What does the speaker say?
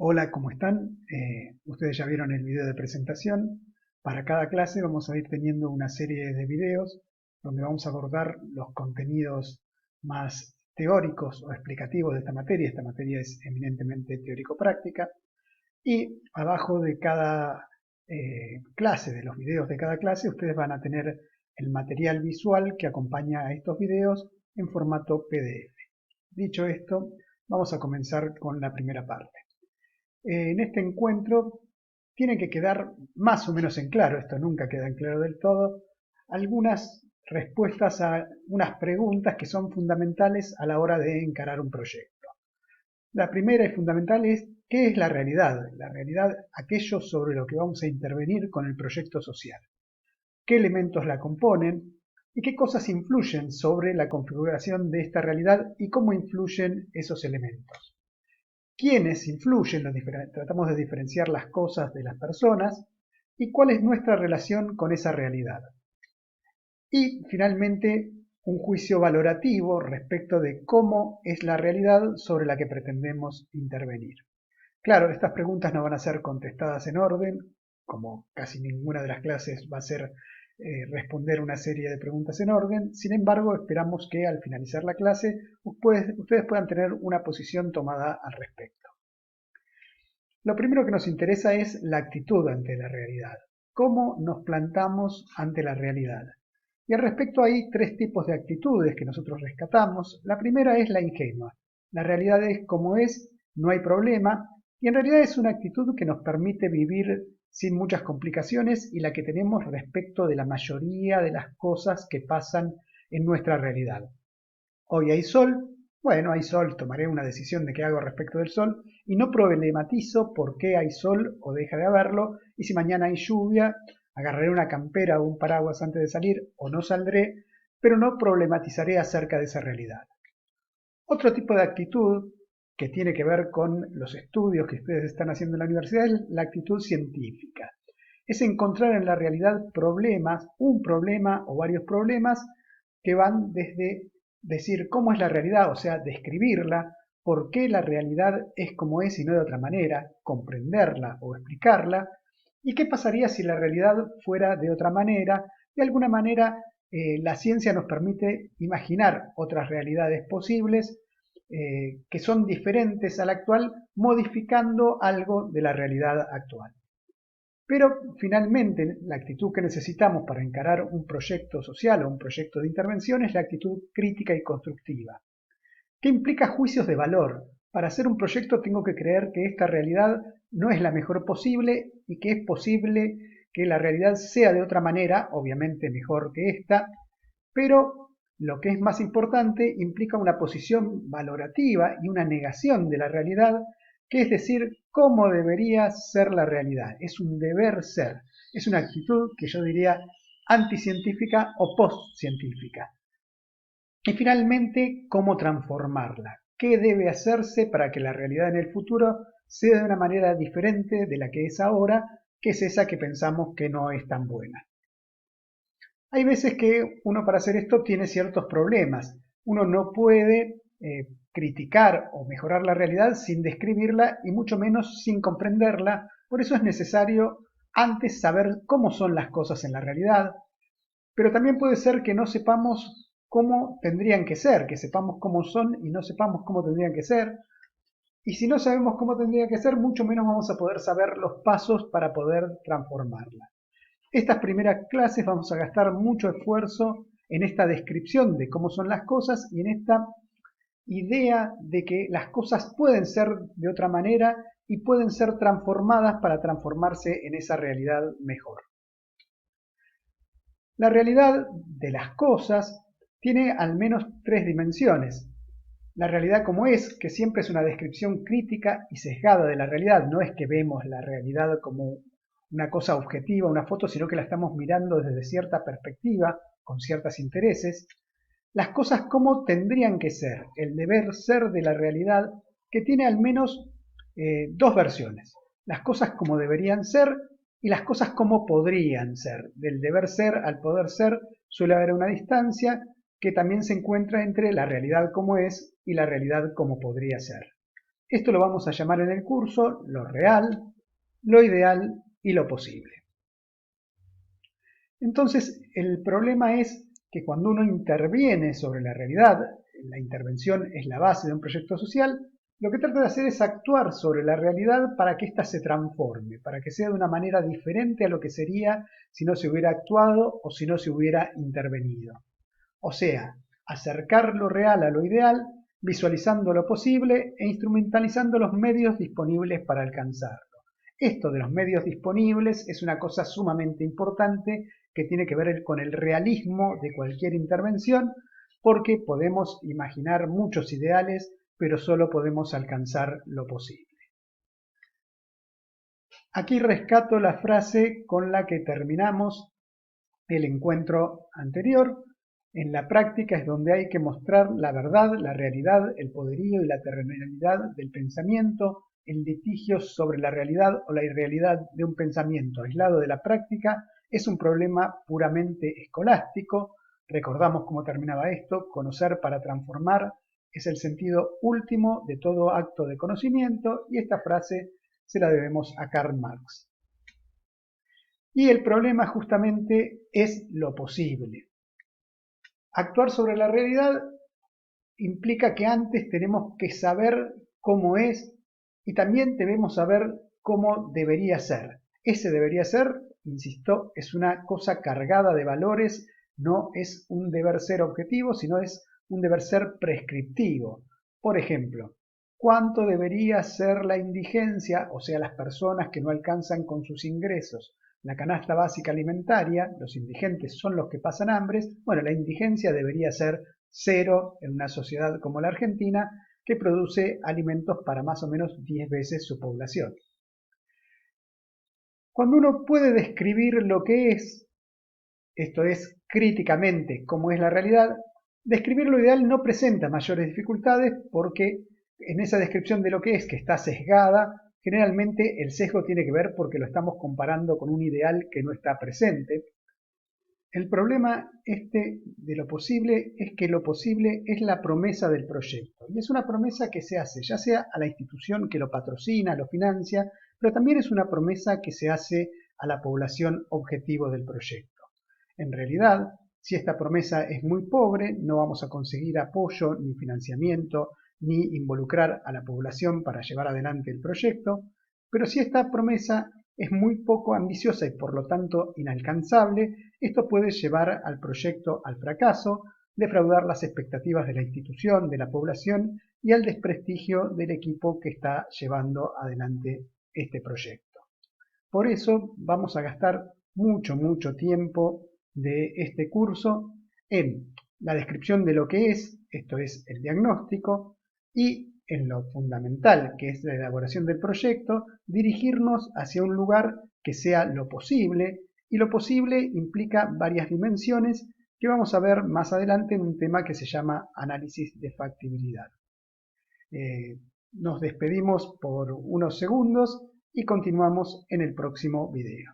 Hola, ¿cómo están? Ustedes ya vieron el video de presentación. Para cada clase vamos a ir teniendo una serie de videos donde vamos a abordar los contenidos más teóricos o explicativos de esta materia. Esta materia es eminentemente teórico-práctica. Y abajo de cada clase, de los videos de cada clase, ustedes van a tener el material visual que acompaña a estos videos en formato PDF. Dicho esto, vamos a comenzar con la primera parte. En este encuentro tiene que quedar más o menos en claro, esto nunca queda en claro del todo, algunas respuestas a unas preguntas que son fundamentales a la hora de encarar un proyecto. La primera y fundamental es, ¿qué es la realidad? La realidad, aquello sobre lo que vamos a intervenir con el proyecto social. ¿Qué elementos la componen? ¿Y qué cosas influyen sobre la configuración de esta realidad y cómo influyen esos elementos? ¿Quiénes influyen? Tratamos de diferenciar las cosas de las personas y cuál es nuestra relación con esa realidad. Y finalmente, un juicio valorativo respecto de cómo es la realidad sobre la que pretendemos intervenir. Claro, estas preguntas no van a ser contestadas en orden, como casi ninguna de las clases va a ser responder una serie de preguntas en orden. Sin embargo, esperamos que al finalizar la clase ustedes puedan tener una posición tomada al respecto. Lo primero que nos interesa es la actitud ante la realidad. ¿Cómo nos plantamos ante la realidad? Y al respecto hay tres tipos de actitudes que nosotros rescatamos. La primera es la ingenua. La realidad es como es, no hay problema, y en realidad es una actitud que nos permite vivir sin muchas complicaciones y la que tenemos respecto de la mayoría de las cosas que pasan en nuestra realidad. Hoy hay sol, bueno, hay sol, tomaré una decisión de qué hago respecto del sol y no problematizo por qué hay sol o deja de haberlo, y si mañana hay lluvia, agarraré una campera o un paraguas antes de salir o no saldré, pero no problematizaré acerca de esa realidad. Otro tipo de actitud que tiene que ver con los estudios que ustedes están haciendo en la universidad es la actitud científica. Es encontrar en la realidad problemas, un problema o varios problemas que van desde decir cómo es la realidad, o sea, describirla, por qué la realidad es como es y no de otra manera, comprenderla o explicarla, y qué pasaría si la realidad fuera de otra manera. De alguna manera, la ciencia nos permite imaginar otras realidades posibles que son diferentes a la actual, modificando algo de la realidad actual. Pero finalmente la actitud que necesitamos para encarar un proyecto social o un proyecto de intervención es la actitud crítica y constructiva, que implica juicios de valor. Para hacer un proyecto tengo que creer que esta realidad no es la mejor posible y que es posible que la realidad sea de otra manera, obviamente mejor que esta, pero lo que es más importante implica una posición valorativa y una negación de la realidad, que es decir, cómo debería ser la realidad. Es un deber ser, es una actitud que yo diría anticientífica o postcientífica. Y finalmente, cómo transformarla. ¿Qué debe hacerse para que la realidad en el futuro sea de una manera diferente de la que es ahora, que es esa que pensamos que no es tan buena? Hay veces que uno para hacer esto tiene ciertos problemas. Uno no puede criticar o mejorar la realidad sin describirla y mucho menos sin comprenderla. Por eso es necesario antes saber cómo son las cosas en la realidad, pero también puede ser que no sepamos cómo tendrían que ser, que sepamos cómo son y no sepamos cómo tendrían que ser. Y si no sabemos cómo tendría que ser, mucho menos vamos a poder saber los pasos para poder transformarla. Estas primeras clases vamos a gastar mucho esfuerzo en esta descripción de cómo son las cosas y en esta idea de que las cosas pueden ser de otra manera y pueden ser transformadas para transformarse en esa realidad mejor. La realidad de las cosas tiene al menos tres dimensiones. La realidad como es, que siempre es una descripción crítica y sesgada de la realidad, no es que vemos la realidad como una cosa objetiva, una foto, sino que la estamos mirando desde cierta perspectiva, con ciertos intereses. Las cosas como tendrían que ser, el deber ser de la realidad, que tiene al menos dos versiones. Las cosas como deberían ser y las cosas como podrían ser. Del deber ser al poder ser suele haber una distancia que también se encuentra entre la realidad como es y la realidad como podría ser. Esto lo vamos a llamar en el curso lo real, lo ideal y lo posible. Entonces, el problema es que cuando uno interviene sobre la realidad, la intervención es la base de un proyecto social, lo que trata de hacer es actuar sobre la realidad para que ésta se transforme, para que sea de una manera diferente a lo que sería si no se hubiera actuado o si no se hubiera intervenido. O sea, acercar lo real a lo ideal, visualizando lo posible e instrumentalizando los medios disponibles para alcanzarlo. Esto de los medios disponibles es una cosa sumamente importante que tiene que ver con el realismo de cualquier intervención, porque podemos imaginar muchos ideales, pero solo podemos alcanzar lo posible. Aquí rescato la frase con la que terminamos el encuentro anterior. En la práctica es donde hay que mostrar la verdad, la realidad, el poderío y la terrenalidad del pensamiento, el litigio sobre la realidad o la irrealidad de un pensamiento aislado de la práctica es un problema puramente escolástico. Recordamos cómo terminaba esto: conocer para transformar es el sentido último de todo acto de conocimiento, y esta frase se la debemos a Karl Marx. Y el problema justamente es lo posible. Actuar sobre la realidad implica que antes tenemos que saber cómo es y también debemos saber cómo debería ser. Ese debería ser, insisto, es una cosa cargada de valores, no es un deber ser objetivo, sino es un deber ser prescriptivo. Por ejemplo, ¿cuánto debería ser la indigencia, o sea, las personas que no alcanzan con sus ingresos la canasta básica alimentaria? Los indigentes son los que pasan hambres. Bueno, la indigencia debería ser cero en una sociedad como la Argentina, que produce alimentos para más o menos 10 veces su población. Cuando uno puede describir lo que es, esto es, críticamente cómo es la realidad, describir lo ideal no presenta mayores dificultades, porque en esa descripción de lo que es, que está sesgada, generalmente el sesgo tiene que ver porque lo estamos comparando con un ideal que no está presente. El problema de lo posible es que lo posible es la promesa del proyecto, y es una promesa que se hace ya sea a la institución que lo patrocina, lo financia, pero también es una promesa que se hace a la población objetivo del proyecto. En realidad, si esta promesa es muy pobre, no vamos a conseguir apoyo ni financiamiento ni involucrar a la población para llevar adelante el proyecto, pero si esta promesa es muy poco ambiciosa y por lo tanto inalcanzable, esto puede llevar al proyecto al fracaso, defraudar las expectativas de la institución, de la población y al desprestigio del equipo que está llevando adelante este proyecto. Por eso vamos a gastar mucho tiempo de este curso en la descripción de lo que es, esto es el diagnóstico, y en lo fundamental, que es la elaboración del proyecto, dirigirnos hacia un lugar que sea lo posible, y lo posible implica varias dimensiones que vamos a ver más adelante en un tema que se llama análisis de factibilidad. Nos despedimos por unos segundos y continuamos en el próximo video.